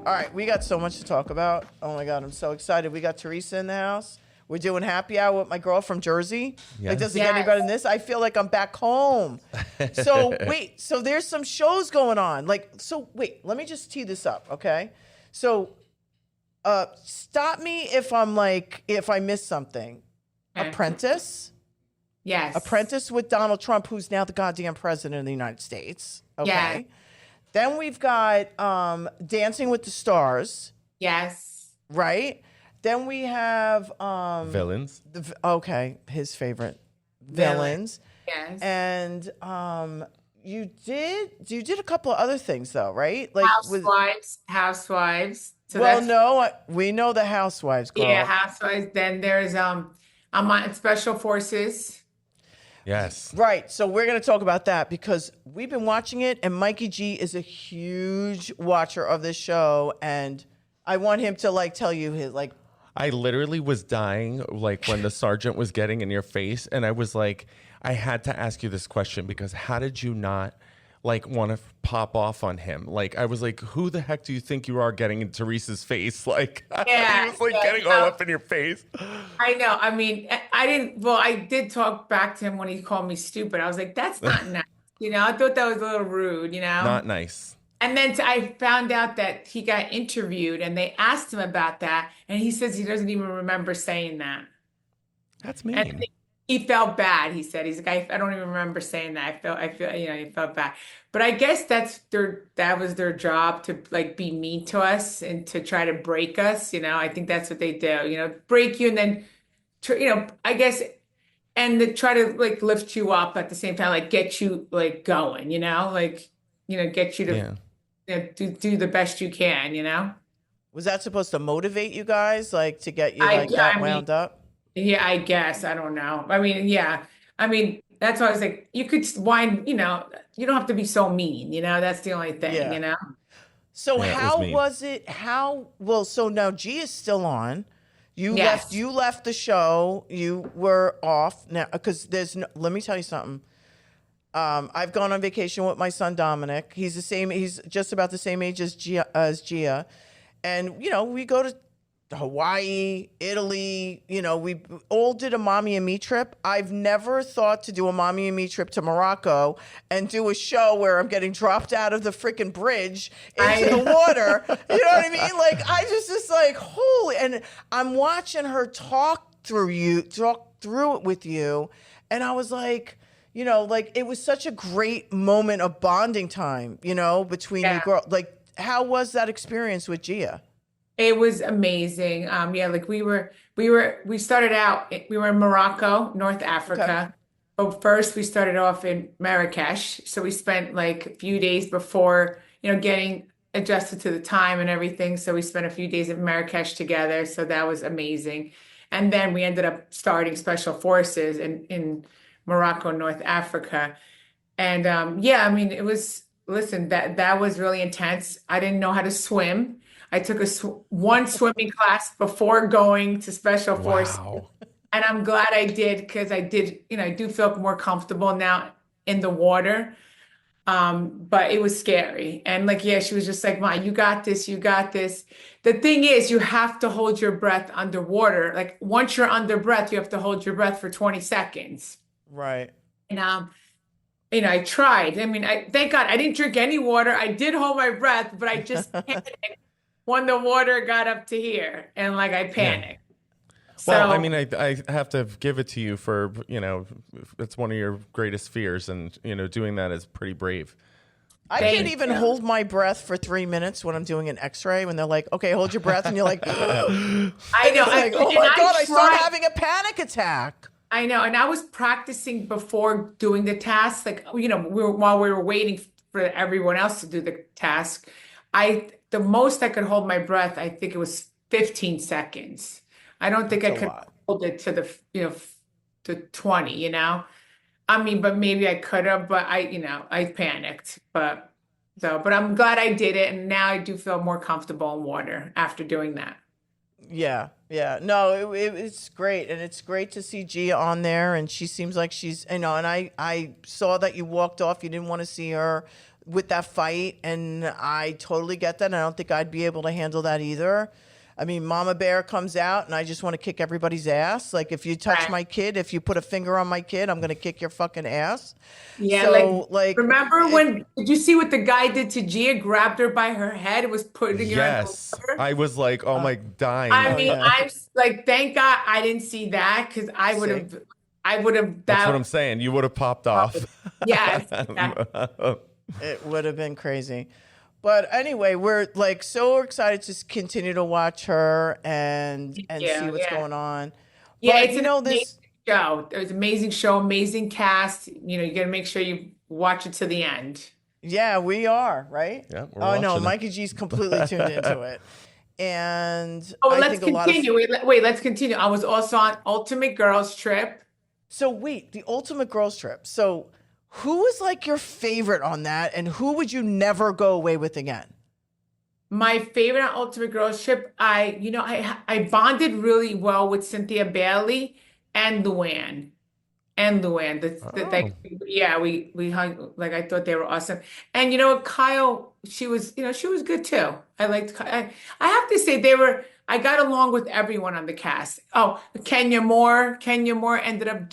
All right, we got so much to talk about. Oh my God, I'm so excited. We got Teresa in the house. We're doing happy hour with my girl from Jersey. Yes. Like, doesn't get any better than this. I feel like I'm back home. So wait, so there's some shows going on. Like, so wait, let me just tee this up, okay? So, stop me if I miss something. Okay. Apprentice. Yes. Apprentice with Donald Trump, who's now the goddamn president of the United States. Okay. Yeah. Then we've got Dancing with the Stars. Yes. Right? Then we have Villains. His favorite villains. Yes. And you did a couple of other things though, right? Like Housewives. So we know the Housewives, girl. Yeah, Housewives. Then there's I'm on Special Forces. Yes. Right. So we're going to talk about that because we've been watching it, and Mikey G is a huge watcher of this show, and I want him to tell you his I literally was dying when the sergeant was getting in your face, and I was like, I had to ask you this question because how did you not want to pop off on him? I was like, who the heck do you think you are getting in Teresa's face? He was getting all up in your face. I know. I mean, I did talk back to him when he called me stupid. I was like, that's not nice. I thought that was a little rude, Not nice. And then I found out that he got interviewed and they asked him about that. And he says he doesn't even remember saying that. That's mean. And he felt bad. He said, he's like, I don't even remember saying that. I feel, he felt bad. But I guess that was their job to be mean to us and to try to break us. I think that's what they do, break you and then, I guess, and to try to lift you up at the same time, get you going, get you to do the best you can, Was that supposed to motivate you guys, to get you wound up? Yeah, I guess. I don't know. I mean, yeah. I mean, that's why I was like, you could whine, you don't have to be so mean, that's the only thing, So how was it? So now G is still on. You left the show. You were off now because let me tell you something. I've gone on vacation with my son Dominic. He's just about the same age as Gia. And we go to Hawaii, Italy, we all did a mommy and me trip. I've never thought to do a mommy and me trip to Morocco and do a show where I'm getting dropped out of the freaking bridge into the water. You know what I mean? I just holy, and I'm watching her talk through it with you. And I was like, it was such a great moment of bonding time, between you girls. How was that experience with Gia? It was amazing. We started out, we were in Morocco, North Africa. Okay. But first we started off in Marrakesh. So we spent a few days before, getting adjusted to the time and everything. So we spent a few days in Marrakesh together. So that was amazing. And then we ended up starting Special Forces in Morocco, North Africa. And it was, listen, that was really intense. I didn't know how to swim. I took one swimming class before going to Special Forces. Wow. And I'm glad I did because I do feel more comfortable now in the water. But it was scary. And she was just like, Ma, you got this, you got this. The thing is, you have to hold your breath underwater. Once you're under breath, you have to hold your breath for 20 seconds. Right. And I tried. I mean, thank God I didn't drink any water. I did hold my breath, but I just panicked when the water got up to here, and I panicked. Yeah. Well, I mean, I have to give it to you for it's one of your greatest fears, and doing that is pretty brave. I can't even hold my breath for 3 minutes when I'm doing an X-ray. When they're like, "Okay, hold your breath," and you're like, I know. "Oh my God, I start having a panic attack." I know, and I was practicing before doing the task. While we were waiting for everyone else to do the task, the most I could hold my breath, I think it was 15 seconds. I don't think I could hold it to to 20, I mean, but maybe I could have, but I panicked, but I'm glad I did it. And now I do feel more comfortable in water after doing that. Yeah. No, it's great. And it's great to see Gia on there. And she seems like she's, and I saw that you walked off. You didn't want to see her. with that fight, and I totally get that. I don't think I'd be able to handle that either. I mean, Mama Bear comes out, and I just want to kick everybody's ass. Like, if you touch my kid, if you put a finger on my kid, I'm going to kick your fucking ass. Yeah, so, like remember when, did you see what the guy did to Gia? Grabbed her by her head and was putting her in the water? I was like, oh my, dying. I mean, I'm like, thank God I didn't see that, because I would have. That's what I'm saying. You would have popped off. Yes. It would have been crazy. But anyway, we're like so excited to continue to watch her and see what's going on. Yeah, but, it's an amazing show. It was an amazing show, amazing cast. You got to make sure you watch it to the end. Yeah, we are, right? Yeah, oh no, Mikey G's completely tuned into it. And let's continue. Wait, let's continue. I was also on Ultimate Girls Trip. So wait, the Ultimate Girls Trip. So who was like your favorite on that, and who would you never go away with again? My favorite on Ultimate Girls Trip, I bonded really well with Cynthia Bailey and Luann. We hung, like, I thought they were awesome. And Kyle, she was good too. I liked Kyle. I have to say I got along with everyone on the cast. Oh, Kenya Moore ended up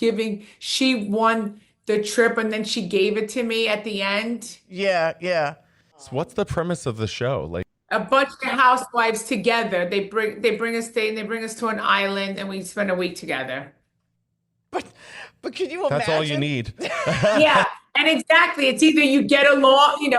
she won the trip, and then she gave it to me at the end. Yeah. So what's the premise of the show? Like, a bunch of housewives together. They bring us to an island, and we spend a week together. But can you imagine? That's all you need. Yeah, and exactly. It's either you get along,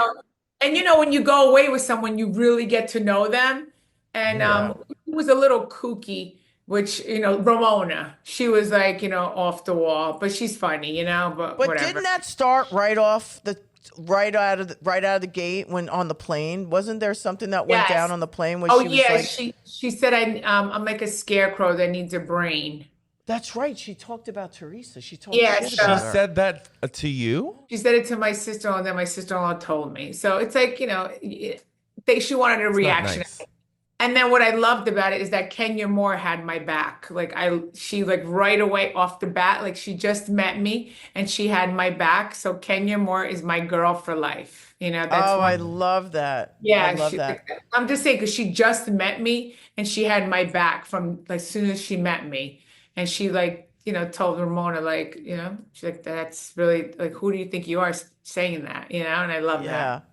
and when you go away with someone, you really get to know them. And it was a little kooky, which, Ramona, she was like, off the wall, but she's funny, but whatever. Didn't that start right out of the gate when on the plane? Wasn't there something that went down on the plane when she was like, she said, I'm like a scarecrow that needs a brain. That's right. She talked about Teresa. She told she said that to you? She said it to my sister-in-law, and then my sister-in-law told me. So it's like, she wanted a reaction. Nice. And then what I loved about it is that Kenya Moore had my back. She right away off the bat, like, she just met me and she had my back. So Kenya Moore is my girl for life. I love that. Yeah, I love that. I'm just saying, because she just met me and she had my back from as soon as she met me. And she told Ramona, she's like, that's really, like, who do you think you are saying that? And I love that.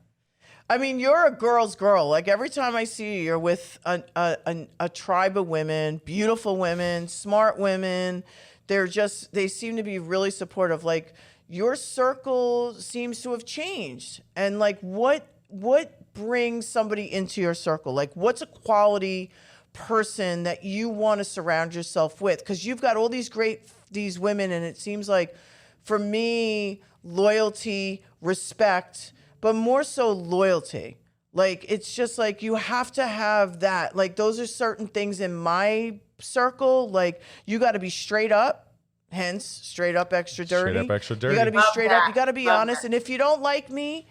I mean, you're a girl's girl. Like, every time I see you, you're with a tribe of women, beautiful women, smart women. They seem to be really supportive. Like, your circle seems to have changed. And like, what brings somebody into your circle? Like, what's a quality person that you want to surround yourself with? Because you've got all these women, and it seems like, for me, loyalty, respect, but more so loyalty. Like, it's just like, you have to have that. Like, those are certain things in my circle. Like, you got to be straight up, hence straight up extra dirty. Straight up extra dirty. You got to be straight up. You got to be honest. And if you don't like me,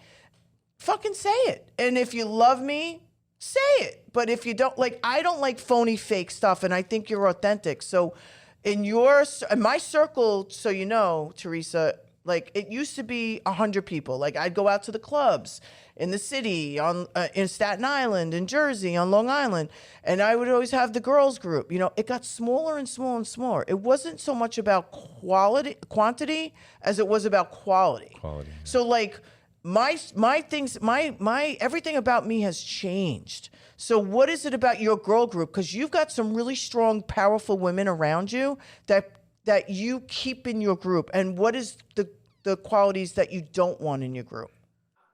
fucking say it. And if you love me, say it. But if you don't, like, I don't like phony, fake stuff, and I think you're authentic. So in my circle, so you know, Teresa, like, it used to be 100 people. Like, I'd go out to the clubs in the city, in Staten Island, in Jersey, on Long Island, and I would always have the girls group. It got smaller and smaller and smaller. It wasn't so much about quantity as it was about quality. So like, my things, my everything about me has changed. So what is it about your girl group? Because you've got some really strong, powerful women around you that you keep in your group. And what is the qualities that you don't want in your group?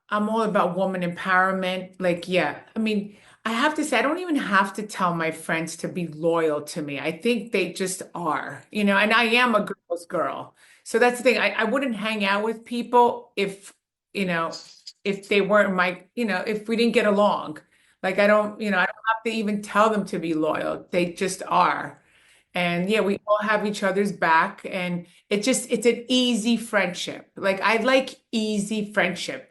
I'm all about woman empowerment. Like, I mean, I have to say, I don't even have to tell my friends to be loyal to me. I think they just are, and I am a girl's girl. So that's the thing. I wouldn't hang out with people if they weren't if we didn't get along. Like, I don't have to even tell them to be loyal. They just are. And we all have each other's back, and it's an easy friendship. Like, I like easy friendships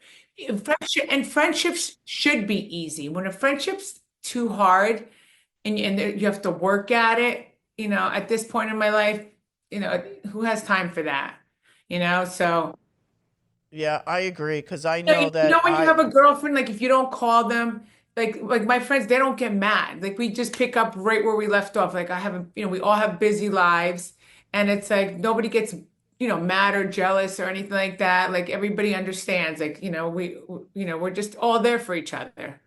should be easy. When a friendship's too hard and you have to work at it, at this point in my life, who has time for that? So Yeah, I agree because I Yeah, know you know that when you have a girlfriend, like if you don't call them, like my friends, they don't get mad. Like we just pick up right where we left off. Like I haven't, we all have busy lives, and it's like nobody gets, mad or jealous or anything like that. Like everybody understands. Like, we're just all there for each other.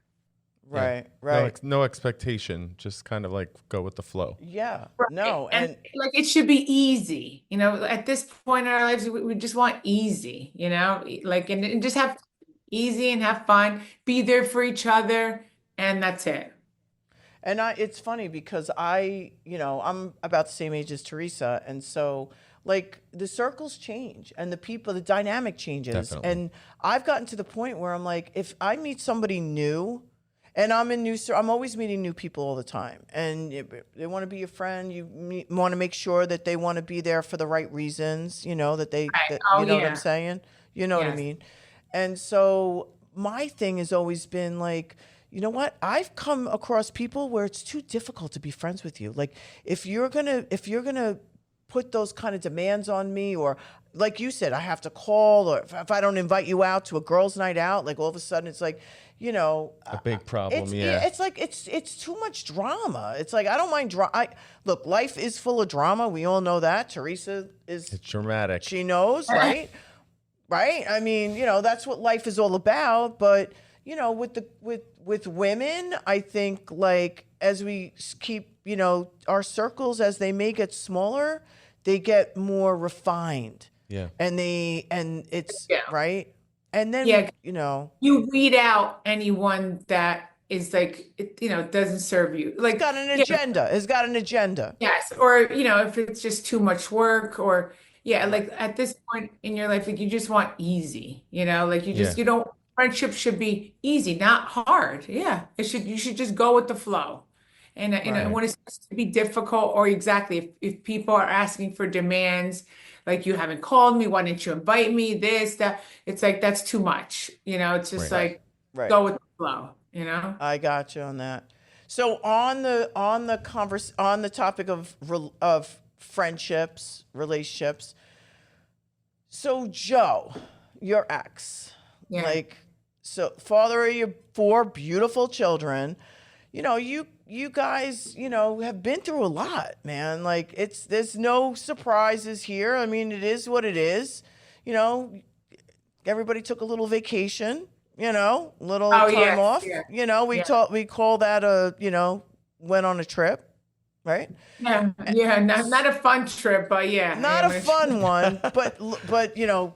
Yeah. right, right. No expectation. Just kind of like go with the flow. Yeah, Right. no, And and like it should be easy. At this point in our lives, we just want easy, like and just have easy and have fun, be there for each other, and that's it. it's funny because I'm about the same age as Teresa, and so like the circles change and the people, the dynamic changes, Definitely. and I've gotten to the point where I'm like, if I meet somebody new, and I'm always meeting new people all the time, and they want to be your friend. You want to make sure that they want to be there for the right reasons. Right. That Oh you know what I'm yeah. saying. You know what I Yes. mean. And so my thing has always been like, you know what? I've come across people where it's too difficult to be friends with you. Like if you're gonna put those kind of demands on me, or like you said, I have to call, or if I don't invite you out to a girls' night out, like all of a sudden it's like, A big problem. it's like it's too much drama. It's like I don't mind drama. Look, life is full of drama. We all know that. Teresa is It's dramatic. she knows, right? Right? I mean, that's what life is all about. But with women, I think like as we keep, our circles as they may get smaller, they get more refined. Yeah. And it's Yeah. right. And then Yeah. you You weed out anyone that is like, doesn't serve you. Like, got an yeah, agenda. It's got an agenda. yes. Or, if it's just too much work or, yeah, like at this point in your life, like you just want easy, like Yeah. you don't, friendship should be easy, not hard. Yeah. You should just go with the flow. And, Right. when it starts to be difficult or exactly if people are asking for demands, like you haven't called me, why didn't you invite me? This, that, it's like, that's too much. It's just Right. Right. like, Right. go with the flow. I got you on that. So on the topic of friendships, relationships. So Joe, your ex, Yeah. like, so father of your four beautiful children, you guys, have been through a lot, man. Like there's no surprises here. I mean, it is what it is. You know, everybody took a little vacation, little Oh, time yes. off. Yeah. We Yeah. we call that went on a trip, right? Yeah. Yeah. Not a fun trip, but yeah. Not Yeah. a fun one, but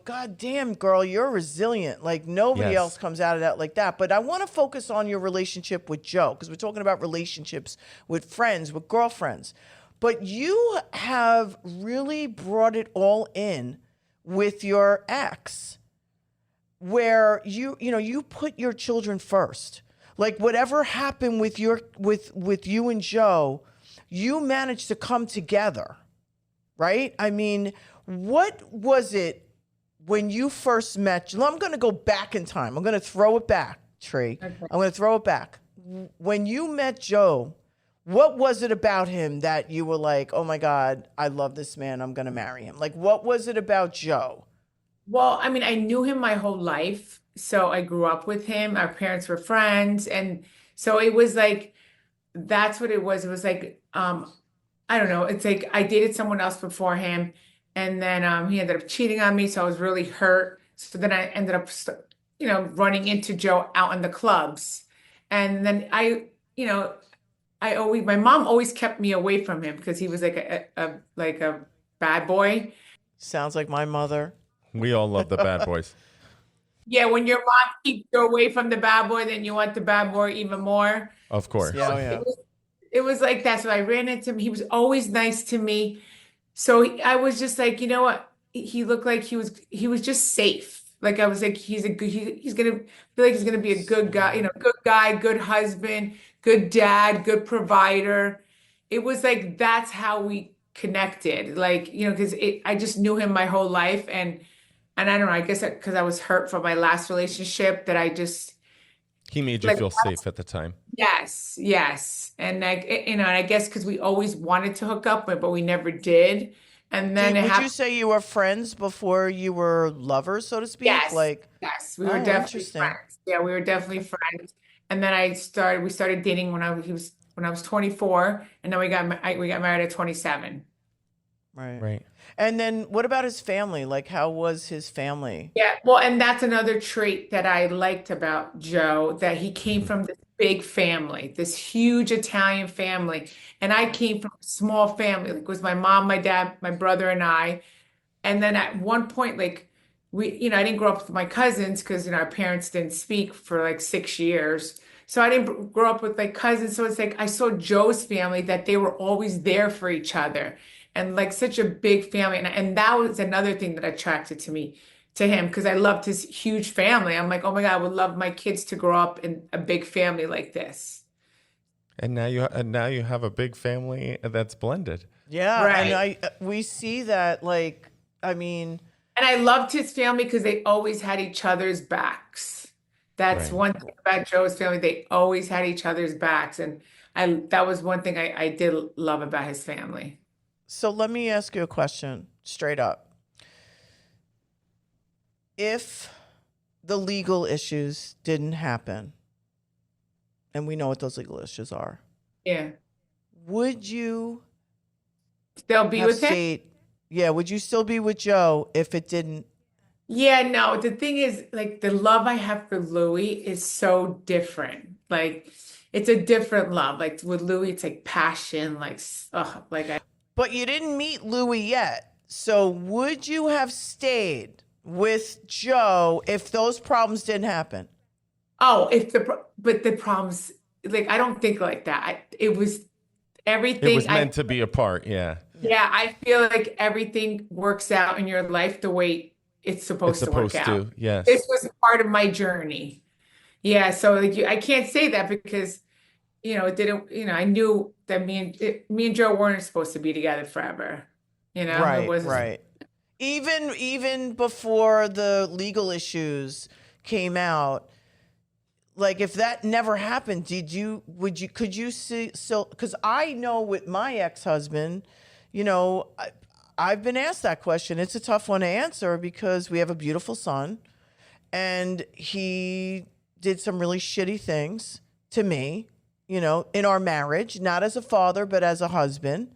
god damn girl, you're resilient. Like nobody Yes. else comes out of that like that. But I want to focus on your relationship with Joe because we're talking about relationships with friends, with girlfriends. But you have really brought it all in with your ex, where you put your children first. Like whatever happened with you and Joe, you managed to come together, right? I mean, what was it when you first met? I'm going to go back in time. I'm going to throw it back, Tree. Okay. I'm going to throw it back. When you met Joe, what was it about him that you were like, oh my God, I love this man. I'm going to marry him. Like, what was it about Joe? Well, I mean, I knew him my whole life. So I grew up with him. Our parents were friends. And so it was like, that's what it was. It was like, I don't know. It's like I dated someone else before him. And then he ended up cheating on me. So I was really hurt. So then I ended up, running into Joe out in the clubs. And then my mom always kept me away from him because he was like a bad boy. Sounds like my mother. We all love the bad boys. Yeah, when your mom keeps you away from the bad boy, then you want the bad boy even more. Of course. Yeah, So yeah. it was like that. So I ran into him. He was always nice to me. So I was just like, you know what? He looked like he was just safe. Like I was like, he's gonna feel like he's gonna be a good guy, good guy, good husband, good dad, good provider. It was like that's how we connected. Like, because I just knew him my whole life and I don't know, I guess because I was hurt from my last relationship that I just He made you like, feel safe at the time. yes, yes. And like, and I guess because we always wanted to hook up, but we never did. And then Would you say you were friends before you were lovers, so to speak? yes, Like, yes, we were oh, definitely interesting. friends. Yeah, we were definitely friends. And then we started dating when I was 24, and then we got married at 27. Right. Right. And then what about his family? Like, how was his family? Yeah, well, and that's another trait that I liked about Joe, that he came Mhm. from this big family, this huge Italian family. And I came from a small family. Like, it was my mom, my dad, my brother, and I. And then at one point, like I didn't grow up with my cousins because, our parents didn't speak for like 6 years. So I didn't grow up with like cousins. So it's like I saw Joe's family, that they were always there for each other, and like such a big family. And that was another thing that attracted to him, because I loved his huge family. I'm like, oh my God, I would love my kids to grow up in a big family like this. And now you have a big family that's blended. Yeah, and Right. we see that, like, I mean, And I loved his family because they always had each other's backs. That's Right. one thing about Joe's family. They always had each other's backs. And that was one thing I did love about his family. so let me ask you a question straight up. If the legal issues didn't happen, and we know what those legal issues are, Yeah. would you They'll be have with him. stayed? Yeah, would you still be with Joe if it didn't? Yeah, no, the thing is, like, the love I have for Louis is so different. Like, it's a different love. Like with Louis, it's like passion, like, like But you didn't meet Louis yet. So would you have stayed with Joe if those problems didn't happen? oh, but the problems, like, I don't think like that. It was It was everything. meant to be a part. Yeah. Yeah. Yeah, I feel like everything works out in your life the way it's It's supposed to work supposed out. to. Yes. This was part of my journey. Yeah, so like I can't say that because it didn't. I knew that me and Joe weren't supposed to be together forever. It Right, was right. Even before the legal issues came out, like if that never happened, could you see still? Because I know with my ex-husband, I've been asked that question. It's a tough one to answer because we have a beautiful son, and he did some really shitty things to me, in our marriage, not as a father, but as a husband.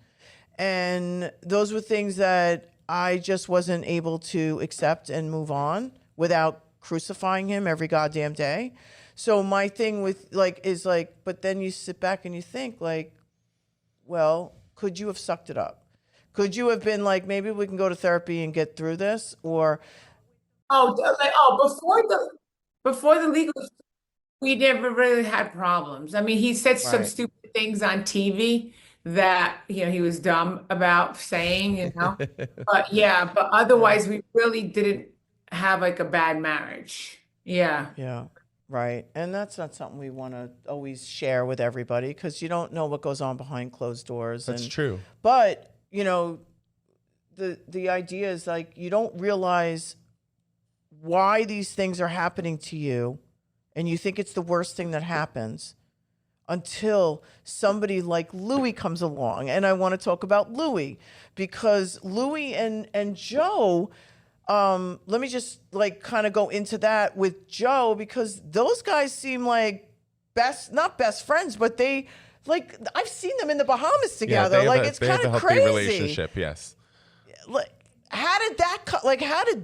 And those were things that I just wasn't able to accept and move on without crucifying him every goddamn day. So my thing with is but then you sit back and you think like, well, could you have sucked it up? Could you have been like, maybe we can go to therapy and get through this? Or before the legal. We never really had problems. I mean, he said some right. stupid things on TV that he was dumb about saying. But yeah, but Yeah. otherwise we really didn't have like a bad marriage. Yeah. Yeah. Right. And that's not something we want to always share with everybody because you don't know what goes on behind closed doors. That's And true. but, the idea is like you don't realize why these things are happening to you and you think it's the worst thing that happens until somebody like Louis comes along. And I want to talk about Louis because Louis and Joe, let me just like kind of go into that with Joe because those guys seem like not best friends, but they like I've seen them in the Bahamas together. Like it's kind of healthy crazy. relationship. Yes. Like how did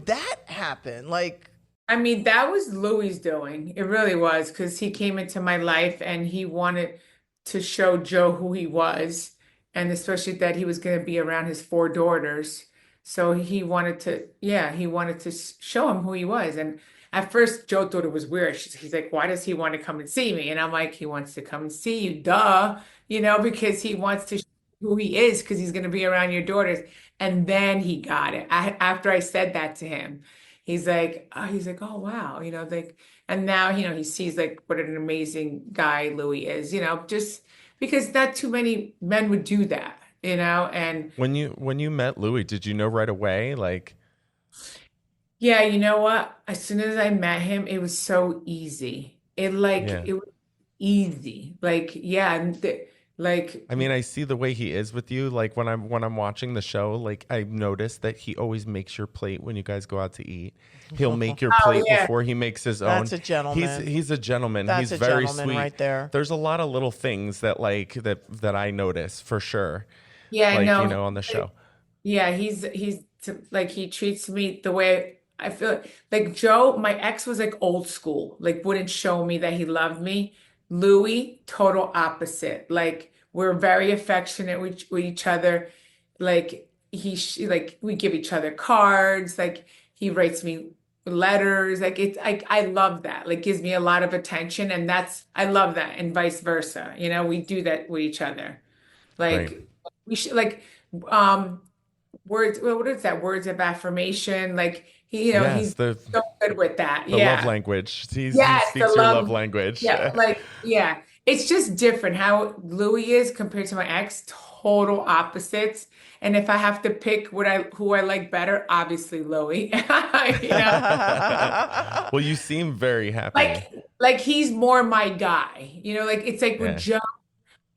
that happen? Like I mean, that was Louis' doing. It really was, because he came into my life and he wanted to show Joe who he was, and especially that he was going to be around his four daughters. So he wanted to show him who he was. And at first, Joe thought it was weird. He's like, why does he want to come and see me? And I'm like, he wants to come and see you, duh, because he wants to show who he is, because he's going to be around your daughters. And then he got it. After I said that to him. Oh wow, like, and now, he sees like what an amazing guy Louis is, just because not too many men would do that, and When you met Louis, did you know right away? Like, yeah, you know what? As soon as I met him, it was so easy. yeah. It was easy. Like, yeah, and Like, I mean, I see the way he is with you. Like when I'm watching the show, like I noticed that he always makes your plate when you guys go out to eat. He'll make your oh plate yeah, before he makes his own. That's a gentleman. He's a gentleman. That's He's a very gentleman sweet. right there. There's a lot of little things that that I notice for sure. yeah, I Like, know. on the show. Yeah, he's like he treats me the way I feel like Joe, my ex was like old school, like wouldn't show me that he loved me. Louis, total opposite. Like we're very affectionate with each other. Like like we give each other cards, like he writes me letters. Like it's I love that. Like gives me a lot of attention and I love that and vice versa. We do that with each other. Right. Like we should like um words, well, what is that? Words of affirmation. Like Yes, he's so good with that. the love Yeah. language. He Yes, the speaks your love love. language. Yeah, like yeah. It's just different how Louis is compared to my ex, total opposites. And if I have to pick who I like better, obviously Louis. You know, Well, you seem very happy. like he's more my guy. Like it's like with Yeah. Joe,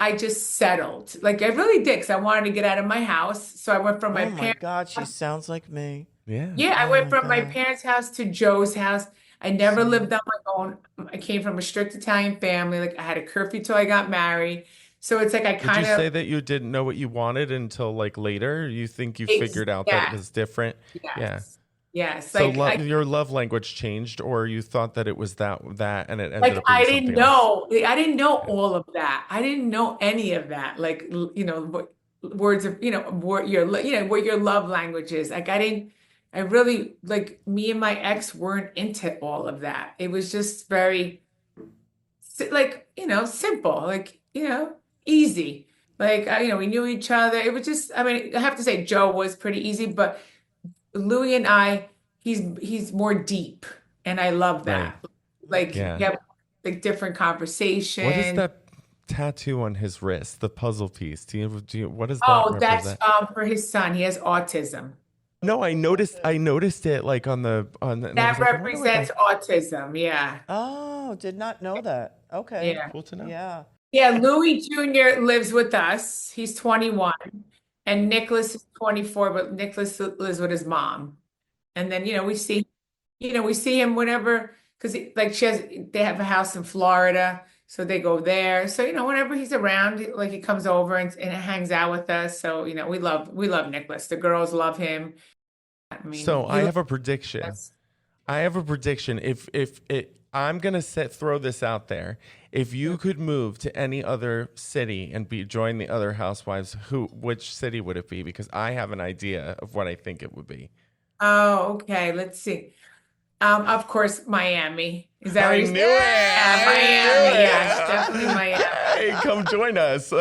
I just settled. Like I really did because I wanted to get out of my house. So I went from my Oh my parents. God, she sounds like me. Yeah. Yeah, I Oh went my from my God. parents' house to Joe's house. I never Same. lived on my own. I came from a strict Italian family. Like I had a curfew till I got married. So it's like I Would you kind of say that you didn't know what you wanted until like later? You think you figured out that it yeah, was different? Yeah. yes. Yes. So your love language changed, or you thought that it was that and it ended Like up being something else? I didn't know Yeah. all of that. I didn't know any of that. Like words of what your love language is. Like I really like me and my ex weren't into all of that. It was just very like simple, like easy. Like we knew each other. It was just, I mean, I have to say Joe was pretty easy, but Louis and I, he's more deep, and I love Right. that. Like Yeah. you have like different What is conversations. that tattoo on his wrist? The puzzle piece. What does that Oh, that's represent? for his son. He has autism. No, I noticed it like and I was That like, I wonder what represents that. autism. Yeah. Oh, did not know that. Okay. Yeah. Cool to know. Yeah. Yeah, Louis Jr. lives with us. He's 21, and Nicholas is 24, but Nicholas lives with his mom. And then, we see him whenever, because like they have a house in Florida, so they go there. So, whenever he's around, like he comes over and hangs out with us. So, we love Nicholas. The girls love him. I mean, So he I loves have a prediction. us. I have a prediction. If it, I'm gonna throw this out there. If you could move to any other city and join the other housewives, which city would it be? Because I have an idea of what I think it would be. Oh, okay. Let's see. Of course, Miami. Is that what I you knew said? it. Yeah, I Miami. knew Yes, it. definitely Miami. Hey, come join us. Come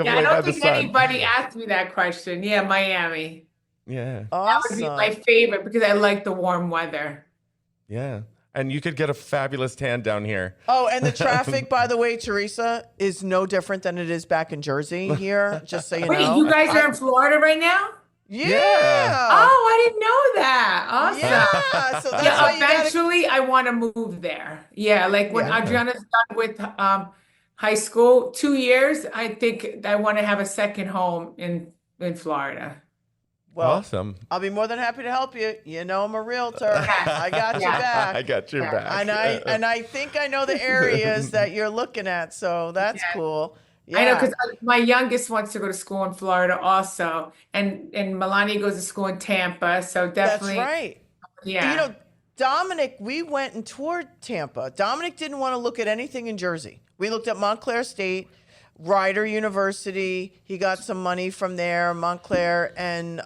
Yeah, I lay by don't the think sun. anybody asked me that question. Yeah, Miami. Yeah, That would be my Awesome. favorite because I like the warm weather. yeah. And you could get a fabulous tan down here. Oh, and the traffic, by the way, Teresa, is no different than it is back in Jersey here, just so you Wait, know. you guys are in Florida right now? Yeah. Oh, I didn't know that. Awesome. Yeah. So that's Yeah, why you gotta. eventually I want to move there. Yeah, like when Yeah. Adriana's done with high school, 2 years, I think I want to have a second home in Florida. Well, Awesome. I'll be more than happy to help you. You know I'm a realtor. Yes. I got you Yeah. back. I got your Yeah. back. And I think I know the areas that you're looking at, so that's Yeah. cool. I know Yeah. because my youngest wants to go to school in Florida also, and Melania goes to school in Tampa, so That's definitely, right. yeah. You know, Dominic, we went and toured Tampa. Dominic didn't want to look at anything in Jersey. We looked at Montclair State, Rider University. He got some money from there, Montclair, and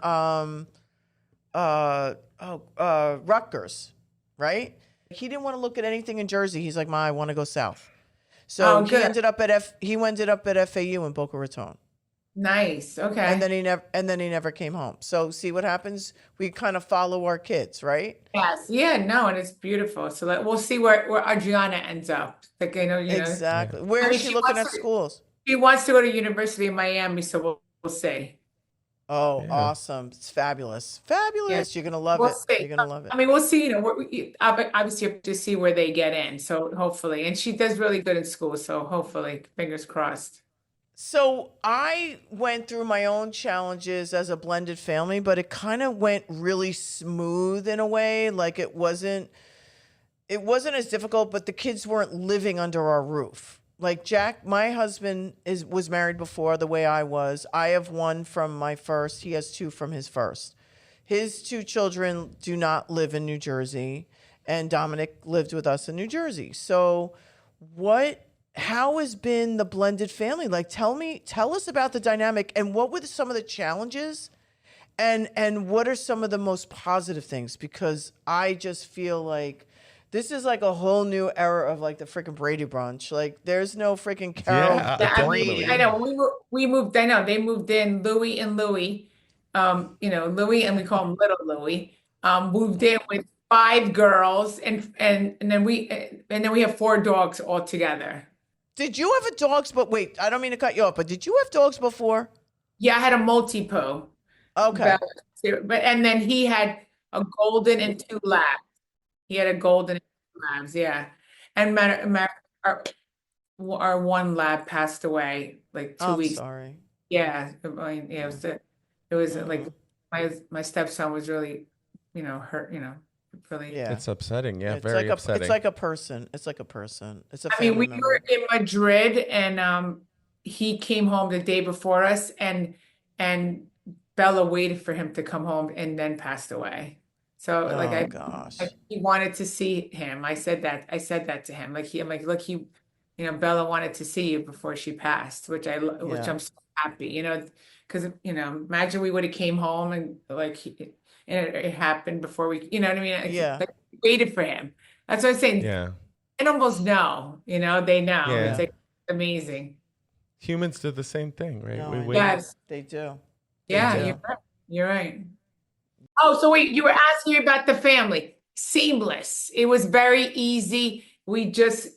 Rutgers, right? He didn't want to look at anything in Jersey. He's like, Ma, I want to go south. So Oh, he good. ended up at FAU in Boca Raton. Nice. Okay. And then he never came home. So see what happens? We kind of follow our kids, right? Yes. Yeah. No, and it's beautiful. So we'll see where Adriana ends up. Like Exactly. Where I is mean, she she looking at wants to schools? she wants to go to University of Miami, so we'll see. Oh, Yeah. awesome. It's fabulous. Yeah. Fabulous. You're going to love We'll it. see. You're going to love it. I mean, we'll see. Obviously have to see where they get in. So hopefully, and she does really good in school. So hopefully, fingers crossed. So I went through my own challenges as a blended family, but it kind of went really smooth in a way. Like it wasn't as difficult, but the kids weren't living under our roof. Like Jack, my husband was married before the way I was. I have one from my first. He has two from his first. His two children do not live in New Jersey, and Dominic lived with us in New Jersey. So how has been the blended family? Like, tell us about the dynamic and what were some of the challenges and what are some of the most positive things? Because I just feel like this is like a whole new era of like the freaking Brady Bunch. Like there's no freaking Carol. Yeah, I know we moved. I know they moved in. Louie and Louie, Louie, and we call him Little Louie. Moved in with 5 girls, and then we have 4 dogs all together. Did you have dogs? But wait, I don't mean to cut you off, but did you have dogs before? Yeah, I had a Maltipoo. Okay. And then he had a golden and 2 labs. He had a golden and 2 labs, yeah. And our one lab passed away like 2 weeks. Sorry. Yeah, it was like my stepson was really, hurt, really. Yeah. It's upsetting. Yeah, It's very upsetting. It's like a person. It's like a person. It's a I mean, family we member. were in Madrid, and he came home the day before us, and Bella waited for him to come home and then passed away. So gosh. He wanted to see him. I said that to him. I'm like, look, Bella wanted to see you before she passed, which I'm so happy, because imagine we would have came home and it happened before we, you know what I mean? Yeah. Like, waited for him. That's what I'm saying. Yeah. They almost know, they know. Yeah. It's like amazing. Humans do the same thing, right? No, We I wait. know. Yes. They do. Yeah, They do. you're right. Oh, so wait, you were asking me about the family. Seamless. It was very easy. We just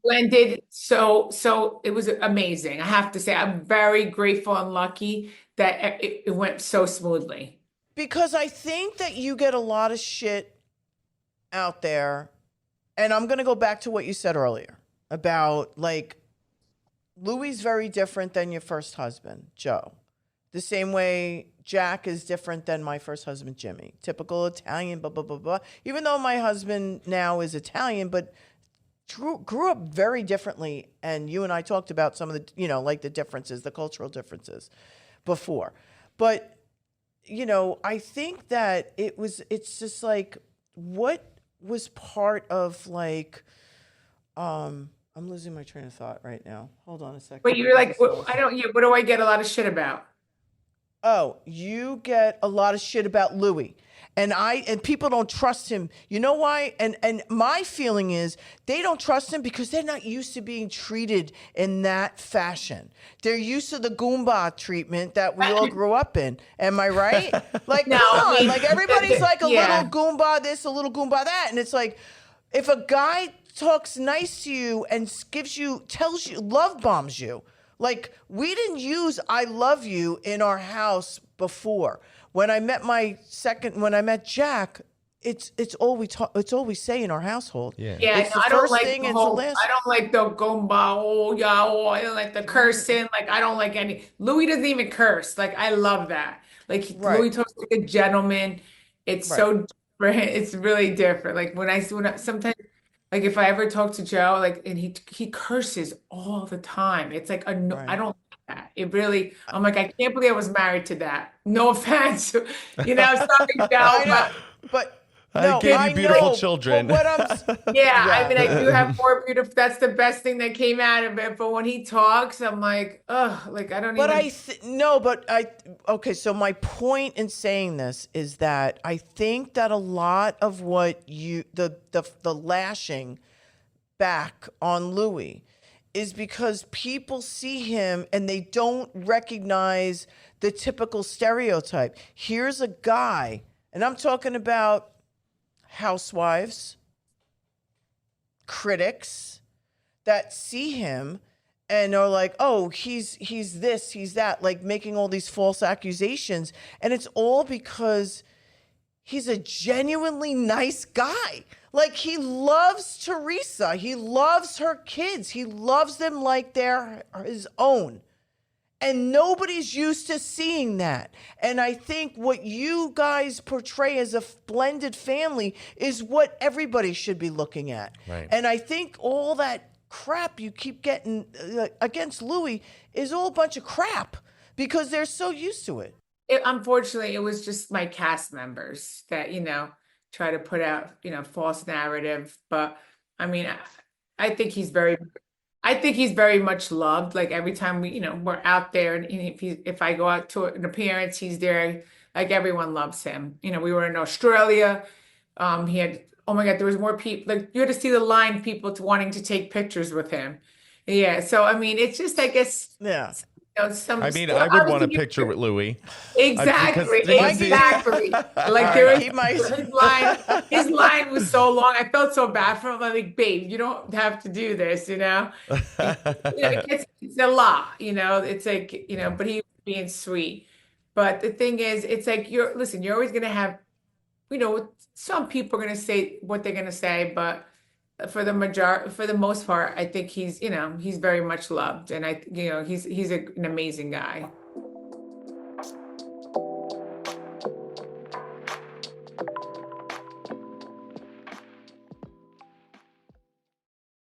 blended. So it was amazing. I have to say, I'm very grateful and lucky that it went so smoothly. Because I think that you get a lot of shit out there. And I'm going to go back to what you said earlier about like Louie's very different than your first husband, Joe. The same way Jack is different than my first husband, Jimmy. Typical Italian, blah, blah, blah, blah. Even though my husband now is Italian, but grew up very differently. And you and I talked about some of the, like the differences, the cultural differences before. But, I think that it's just like, what was part of like, I'm losing my train of thought right now. Hold on a second. But you're like, what do I get a lot of shit about? Oh, you get a lot of shit about Louis. And people don't trust him. You know why? And my feeling is they don't trust him because they're not used to being treated in that fashion. They're used to the Goomba treatment that we all grew up in. Am I right? Like, No, come on. I mean, Like everybody's like a yeah. little Goomba this, a little Goomba that. And it's like, if a guy talks nice to you and tells you, love bombs you. Like, we didn't use I love you in our house before. When I met Jack, it's all we say in our household. Yeah. It's the first thing, it's the last. I don't like the gomba, I don't like the cursing. Like, I don't like any. Louis doesn't even curse. Like, I love that. Like, Right. Louis talks like a gentleman. It's so different. It's really different. Like, when I sometimes, like, if I ever talk to Joe, like, and he curses all the time. It's like, I don't like that. It really, I'm like, I can't believe I was married to that. No offense. Sorry, Joe. I know, but I gave you beautiful children. But I mean, I do have 4 beautiful. That's the best thing that came out of it. But when he talks, I'm like, ugh, like I don't even. Okay. So my point in saying this is that I think that a lot of what the lashing back on Louis is because people see him and they don't recognize the typical stereotype. Here's a guy, and I'm talking about housewives, critics that see him and are like, oh, he's this, he's that, like making all these false accusations. And it's all because he's a genuinely nice guy. Like, he loves Teresa. He loves her kids. He loves them like they're his own. And nobody's used to seeing that. And I think what you guys portray as a blended family is what everybody should be looking at. Right. And I think all that crap you keep getting against Louis is all a bunch of crap because they're so used to it. Unfortunately, it was just my cast members that, try to put out, false narrative. But I mean, I think he's very much loved. Like every time we're out there, and if I go out to an appearance, he's there. Like everyone loves him. We were in Australia. He had, oh my God, there was more people. Like you had to see the line of people wanting to take pictures with him. Yeah. So I mean, it's just, I guess. Yeah. I would want a picture with Louis. Exactly. Exactly. Like there was his line was so long. I felt so bad for him. I'm like, babe, you don't have to do this, it's a lot, it's like, but he was being sweet. But the thing is, it's like, you're always going to have, some people are going to say what they're going to say, but for the most part, I think he's very much loved, and he's an amazing guy.